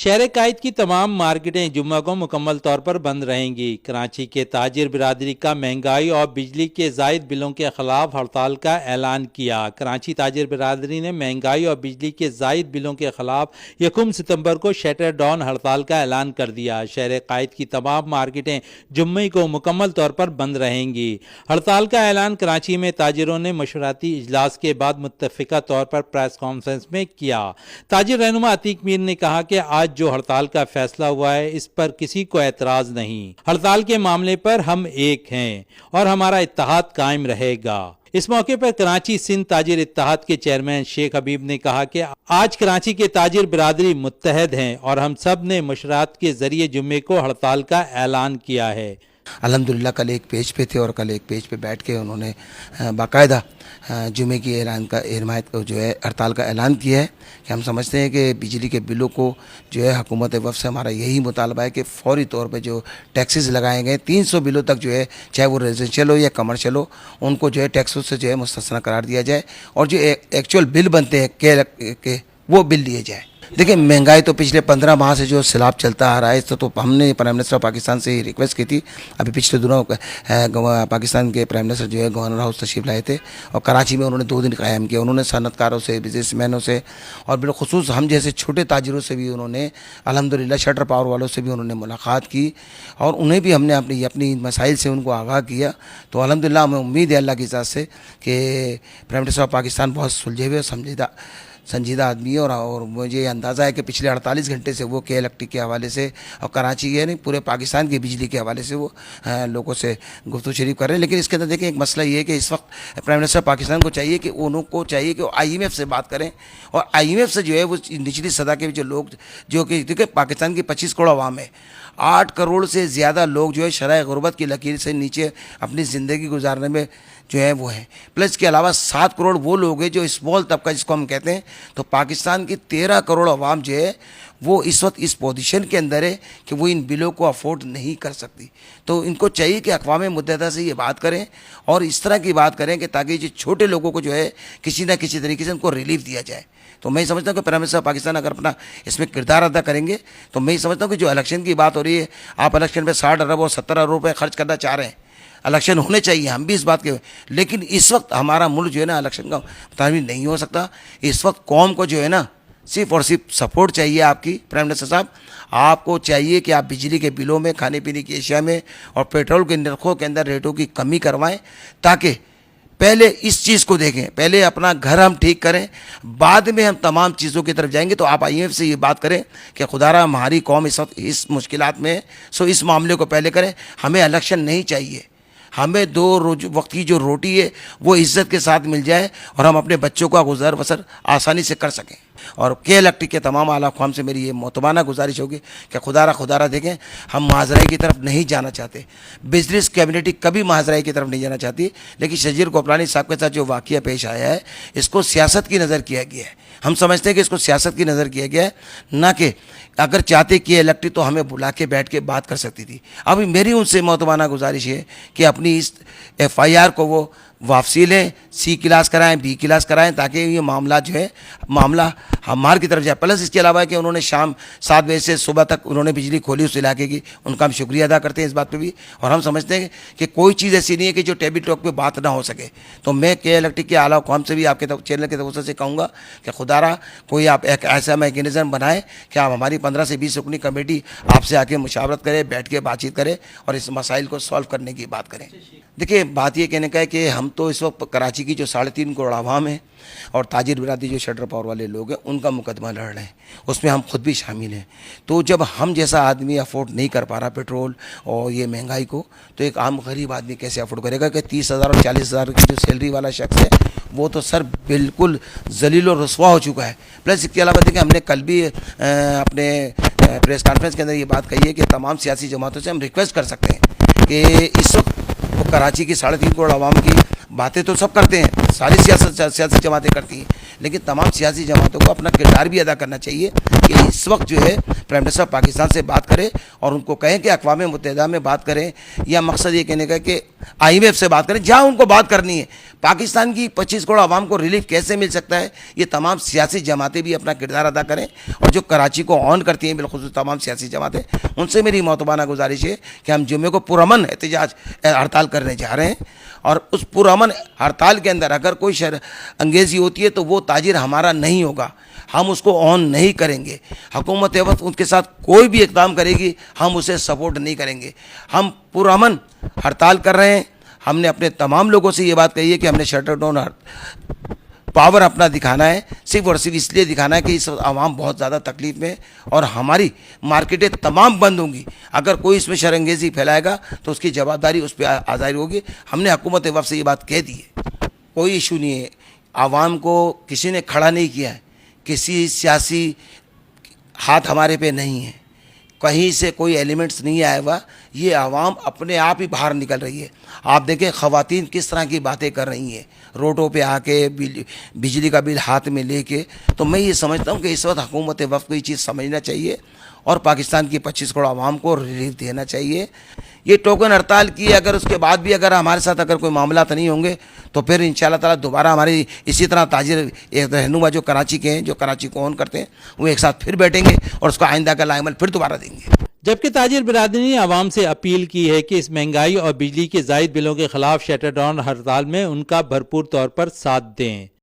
शहर कायद की तमाम मार्केटें जुम्मे को मुकम्मल तौर पर बंद रहेंगी। कराची के ताजिर बिरादरी का महंगाई और बिजली के जायद बिलों के खिलाफ हड़ताल का ऐलान किया। कराची ताजिर बिरादरी ने महंगाई और बिजली के जायद बिलों के खिलाफ 1 सितंबर को शटर डाउन हड़ताल का ऐलान कर दिया। शहर कायद की तमाम मार्केटें जुम्मे को मुकम्मल तौर पर बंद रहेंगी। हड़ताल का ऐलान कराची में ताजिरों ने मशवराती इजलास के बाद मुत्तफिका तौर पर प्रेस कॉन्फ्रेंस में किया। ताजिर रहनुमा अतीक मीर ने कहा कि आज जो हड़ताल का फैसला हुआ है इस पर किसी को एतराज नहीं। हड़ताल के मामले पर हम एक हैं और हमारा इत्तेहाद कायम रहेगा। इस मौके पर कराची सिंध ताजिर इत्तेहाद के चेयरमैन शेख हबीब ने कहा कि आज कराची के ताजिर बिरादरी मुत्तहद हैं और हम सब ने मशवरात के जरिए जुम्मे को हड़ताल का ऐलान किया है। अल्हम्दुलिल्लाह कल एक पेज पे थे और कल एक पेज पे बैठ के उन्होंने बाकायदा जुमे की ऐलान का हिमायत को जो है हड़ताल का ऐलान किया है कि हम समझते हैं कि बिजली के बिलों को जो है हुकूमत वफ़ से हमारा यही मुतालबा है कि फ़ौरी तौर पे जो टैक्सेस लगाए गए 300 बिलों तक जो है, चाहे वो रेजिडेंशियल हो या कमर्शियल हो, उनको जो है टैक्सों से जो है मुस्तस्ना करार दिया जाए और जो एक्चुअल बिल बनते हैं के वो बिल लिए जाए। देखिए, महंगाई तो पिछले 15 माह से जो सैलाब चलता आ रहा है, तो हमने प्राइम मिनिस्टर पाकिस्तान से रिक्वेस्ट की थी। अभी पिछले दिनों पाकिस्तान के प्राइम मिनिस्टर जो है गवर्नर हाउस तशरीफ लाए थे और कराची में उन्होंने 2 दिन क़याम किया। उन्होंने सनतकारों से, बिजनेसमैनों से और बिलखुसूस हम जैसे छोटे ताजिरों से भी उन्होंने अल्हम्दुलिल्लाह शटर पावर वालों से भी उन्होंने मुलाकात की और उन्हें भी हमने अपनी मसाइल से उनको आगाह किया। तो अल्हम्दुलिल्लाह हमें उम्मीद है अल्लाह की इजाज़त से कि प्राइम मिनिस्टर ऑफ पाकिस्तान बहुत सुलझे हुए संजीदा आदमी है और मुझे अंदाज़ा है कि पिछले 48 घंटे से वो के इलेक्ट्रिक के हवाले से और कराची के नहीं पूरे पाकिस्तान की बिजली के हवाले से वो लोगों से गुफ्तगू शरीफ कर रहे हैं। लेकिन इसके अंदर देखें, एक मसला ये है कि इस वक्त प्राइम मिनिस्टर पाकिस्तान को चाहिए कि उनको चाहिए कि IMF से बात करें और IMF से जो है वो निचली सतह के जो लोग जो कि देखिए पाकिस्तान की 25 करोड़ आवाम है, 8 करोड़ से ज़्यादा लोग जो है शराय गुर्बत की लकीर से नीचे अपनी ज़िंदगी गुजारने में जो है वो है, प्लस के अलावा 7 करोड़ वो लोग हैं जो स्मॉल तबका जिसको हम कहते हैं। तो पाकिस्तान की 13 करोड़ अवाम जो है वो इस वक्त इस पोजीशन के अंदर है कि वो इन बिलों को अफोर्ड नहीं कर सकती। तो इनको चाहिए कि अक़वाम मुत्तहिदा से ये बात करें और इस तरह की बात करें कि ताकि जो छोटे लोगों को जो है किसी न किसी तरीके से उनको रिलीफ दिया जाए। तो मैं समझता हूँ कि प्राइम मिनिस्टर पाकिस्तान अगर अपना इसमें किरदार अदा करेंगे तो मैं समझता हूँ कि जो इलेक्शन की बात हो रही है, आप इलेक्शन पे 60 अरब और 70 अरब रुपये खर्च करना चाह रहे हैं, इलेक्शन होने चाहिए, हम भी इस बात के, लेकिन इस वक्त हमारा मुल्क जो है ना इलेक्शन का मुताबिक नहीं हो सकता। इस वक्त कौम को जो है ना सिर्फ और सिर्फ सपोर्ट चाहिए आपकी। प्राइम मिनिस्टर साहब, आपको चाहिए कि आप बिजली के बिलों में, खाने पीने की अशिया में और पेट्रोल के नरखों के अंदर रेटों की कमी करवाएं ताकि पहले इस चीज़ को देखें, पहले अपना घर हम ठीक करें, बाद में हम तमाम चीज़ों की तरफ जाएंगे। तो आप IMF से ये बात करें कि खुदारा हमारी कौम इस वक्त इस मुश्किलात में है, सो इस मामले को पहले करें। हमें इलेक्शन नहीं चाहिए, हमें 2 वक्त की जो रोटी है वो इज़्ज़त के साथ मिल जाए और हम अपने बच्चों का गुजर बसर आसानी से कर सकें। और के इलेक्ट्रिक के तमाम आला ख्वाम से मेरी ये मोतबाना गुजारिश होगी कि खुदारा देखें, हम माजराई की तरफ नहीं जाना चाहते, बिजनेस कम्युनिटी कभी माजराई की तरफ नहीं जाना चाहती, लेकिन शजीर गोपलानी साहब के साथ जो वाक़या पेश आया है इसको सियासत की नज़र किया गया है। हम समझते हैं कि इसको सियासत की नज़र किया गया है, ना कि अगर चाहते कि इलेक्ट्रिक तो हमें बुला के बैठ के बात कर सकती थी। अभी मेरी उनसे मोतबाना गुजारिश है कि अपनी इस FIR को वो वापसी लें, C क्लास कराएं, B क्लास कराएं ताकि ये मामला जो है मामला हमार की तरफ जाए। प्लस इसके अलावा कि उन्होंने शाम 7 बजे से सुबह तक उन्होंने बिजली खोली उस इलाके की, उनका हम शुक्रिया अदा करते हैं इस बात पे भी। और हम समझते हैं कि कोई चीज़ ऐसी नहीं है कि जो टेबल टॉक पे बात ना हो सके। तो मैं के इलेक्ट्रिक के आला कौम से भी आपके चैनल के तरफ से कहूँगा कि खुदारा कोई आप एक ऐसा मैकेनिज़्म बनाएं कि आप हमारी 15 से 20 रुकनी कमेटी आपसे आके मुशावरत करे, बैठ के बातचीत करें और इस मसाइल को सॉल्व करने की बात करें। देखिए, बात ये कहने का है कि हम तो इस वक्त कराची की जो 3.5 करोड़ आवाम है और ताजिर बिरादरी जो शटर पावर वाले लोग हैं उनका मुकदमा लड़ रहे हैं, उसमें हम खुद भी शामिल हैं। तो जब हम जैसा आदमी अफोर्ड नहीं कर पा रहा पेट्रोल और ये महंगाई को, तो एक आम गरीब आदमी कैसे अफोर्ड करेगा कि 30,000 और 40,000 की जो सैलरी वाला शख्स है वो तो सर बिल्कुल जलील और रुस्वा हो चुका है। प्लस इसके अलावा देखिए, हमने कल भी अपने प्रेस कॉन्फ्रेंस के अंदर ये बात कही है कि तमाम सियासी जमातों से हम रिक्वेस्ट कर सकते हैं कि इस वक्त वो कराची की 3.5 करोड़ आवाम की बातें तो सब करते हैं, सारी सियासी जमातें करती हैं, लेकिन तमाम सियासी जमातों को अपना किरदार भी अदा करना चाहिए कि इस वक्त जो है प्राइम मिनिस्टर पाकिस्तान से बात करें और उनको कहें कि अक़वाम मुत्तहिदा में बात करें, या मकसद ये कहने का कि IMF से बात करें, जहाँ उनको बात करनी है। पाकिस्तान की 25 करोड़ आवाम को रिलीफ कैसे मिल सकता है, ये तमाम सियासी जमातें भी अपना किरदार अदा करें, और जो कराची को ऑन करती हैं बिलखुसूस तमाम सियासी जमातें, उनसे मेरी मोतबाना गुजारिश है कि हम जुम्मे को पुरअमन एहतजाज हड़ताल करने जा रहे हैं, और उस पुरअमन हड़ताल के अंदर अगर कोई शर अंगेज़ी होती है तो वो ताजिर हमारा नहीं होगा, हम उसको ऑन नहीं करेंगे। हुकूमत वक्त उनके साथ कोई भी इक़दाम करेगी हम उसे सपोर्ट नहीं करेंगे। हम पुरअमन हड़ताल कर रहे हैं। हमने अपने तमाम लोगों से ये बात कही है कि हमने शटर डाउन पावर अपना दिखाना है, सिर्फ और सिर्फ इसलिए दिखाना है कि इस आवाम बहुत ज़्यादा तकलीफ़ में, और हमारी मार्केटें तमाम बंद होंगी। अगर कोई इसमें शरंगेज़ी फैलाएगा तो उसकी जवाबदारी उस पर आज़ारी होगी। हमने हुकूमत वक्त से ये बात कह दी है, कोई इशू नहीं है। आवाम को किसी ने खड़ा नहीं किया है, किसी सियासी हाथ हमारे पे नहीं है, कहीं से कोई एलिमेंट्स नहीं आया हुआ। ये आवाम अपने आप ही बाहर निकल रही है। आप देखें ख़वातीन किस तरह की बातें कर रही हैं रोडों पे आके, बिजली का बिल हाथ में लेके। तो मैं ये समझता हूँ कि इस वक्त हुकूमत वक्त को ये चीज़ समझना चाहिए और पाकिस्तान की 25 करोड़ आवाम को रिलीफ देना चाहिए। ये टोकन हड़ताल की, अगर उसके बाद भी अगर हमारे साथ अगर कोई मामला नहीं होंगे तो फिर इंशाल्लाह ताला दोबारा हमारी इसी तरह ताजिर एक रहनुमा जो कराची के हैं, जो कराची को ऑन करते हैं, वो एक साथ फिर बैठेंगे और उसका आइंदा का लाइमल फिर दोबारा देंगे। जबकि ताजिर बिरादरी ने आवाम से अपील की है कि इस महंगाई और बिजली के ज़ायद बिलों के खिलाफ शटर डाउन हड़ताल में उनका भरपूर तौर पर साथ दें।